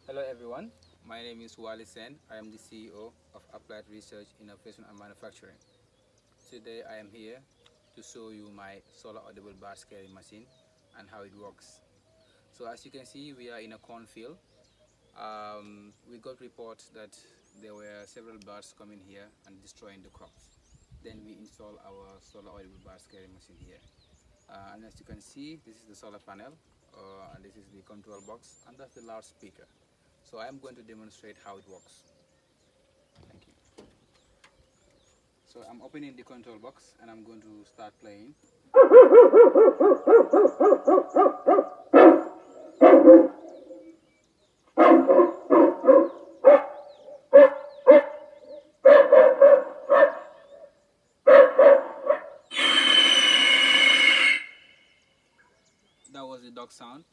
Hello everyone, my name is Wali Sen. I am the CEO of Applied Research, Innovation and Manufacturing. Today I am here to show you my solar audible bird scaring machine and how it works. So as you can see, we are in a cornfield. We got reports that there were several birds coming here and destroying the crops. Then we install our solar audible bird scaring machine here. And as you can see, this is the solar panel, and this is the control box, and that's the loudspeaker. So I am going to demonstrate how it works. Thank you. So I'm opening the control box and I'm going to start playing. That was the dog sound.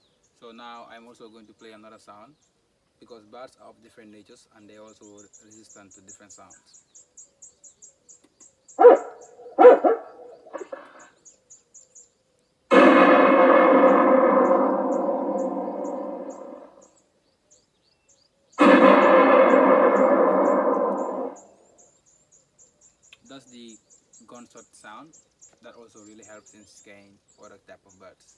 So now I'm also going to play another sound because birds are of different natures and they are also resistant to different sounds. That's the gunshot sound. That also really helps in scaring other type of birds.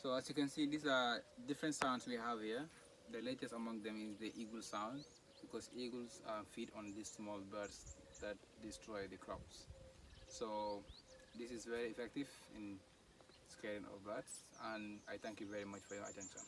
So as you can see, these are different sounds we have here. The latest among them is the eagle sound because eagles feed on these small birds that destroy the crops. So this is very effective in scaring of birds, and I thank you very much for your attention.